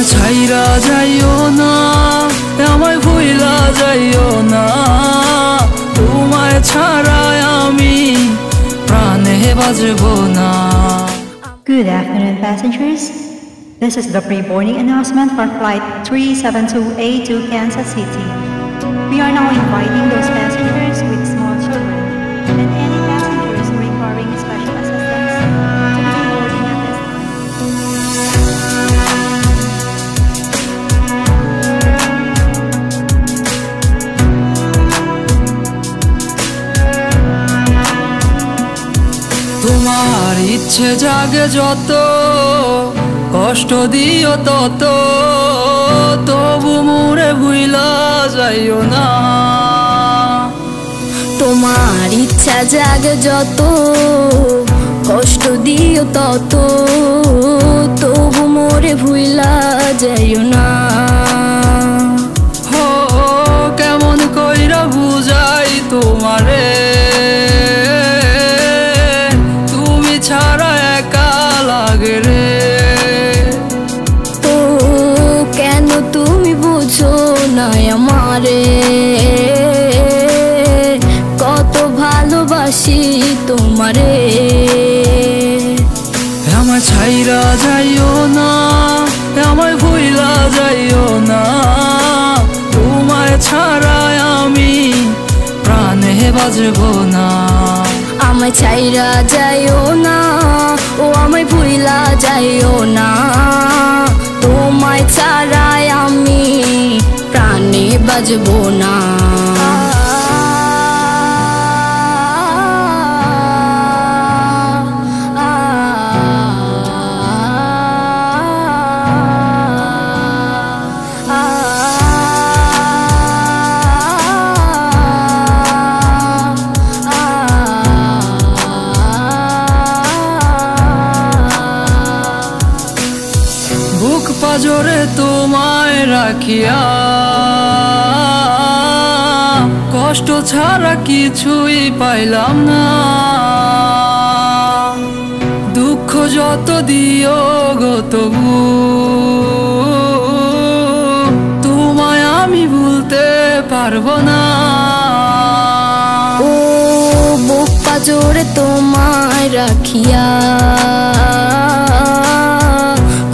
আমায় ছাইরা যাইও না, আমায় ভুইলা যাইও না, তোমায় ছাড়াই আমি প্রাণে বাজবো না। Good afternoon, passengers. This is the pre-boarding announcement for Flight 372A to Kansas City. We are now inviting those passengers with small children and any passengers requiring special assistance to begin boarding at this time. তোমার ইচ্ছে জাগে যত, কষ্ট দিও তত, তবু মোরে ভুইলা যাইও না। তোমার ইচ্ছা জাগে যত, কষ্ট দিও তত, তবু মোরে ভুইলা যাইও না। হো কেমন কইরা বুঝাই তোমারে, তুমি ছাড়া একা লাগে রে। ও কেন তুমি বুঝো না আমারে, কত ভালোবাসি তোমারে। আমায় ছাইরা যাইও না, আমায় ভুইলা যাইও না, তোমায় ছাড়াই আমি প্রাণে বাজবো না। আমায় ছাইরা যাইও না, ও আমায় ভুইলা যাইও না, তোমায় ছাড়াই আমি প্রাণে বাজবো না। বুক পাজরে তোমায় রাখিয়া, কষ্ট ছাড়া কিছুই পাইলাম না। দুঃখ যত দিও গো তবু তোমায় আমি ভুলতে পারবো না। ও বুক পাজরে তোমায় রাখিয়া,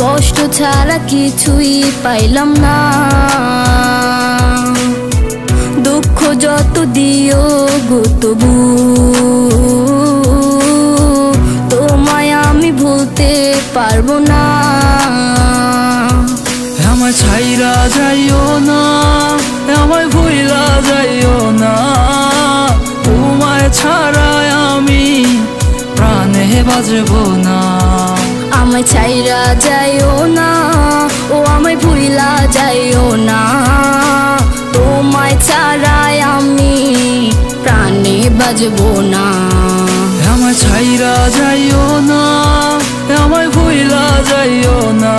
কষ্ট ছাড়া কিছুই পাইলাম না। দুঃখ যত দিও গো তবু তোমায় আমি ভুলতে পারবো না। আমায় ছাইরা যাইও না, আমায় ভুইলা যাইও না, তোমায় ছাড়াই আমি প্রাণে বাজবো না। আমায় ছাইরা যাইও না, ও আমায় ভুইলা যাইও না, তোমায় ছাড়াই আমি প্রাণে বাজবো না। আমায় ছাইরা যাইও না, আমায় ভুইলা যাইও না,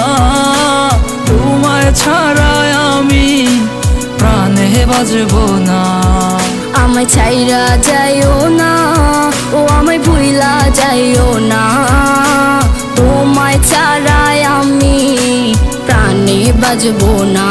তোমায় ছাড়াই আমি প্রাণে বাজবো না। আমায় ছাইরা যাইও না, ও আমায় ভুইলা যাইও না, তোমায় ছাড়াই আমি প্রাণে বাজবো না।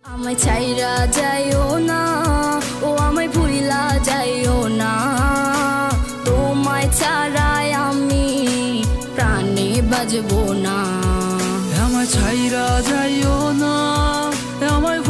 আমায় ছাইরা যাইও না, ও আমায় ভুইলা যাইও না, তোমায় ছাড়াই আমি প্রাণে বাজবো না। আমায় ছাইরা যাইও না, আমায়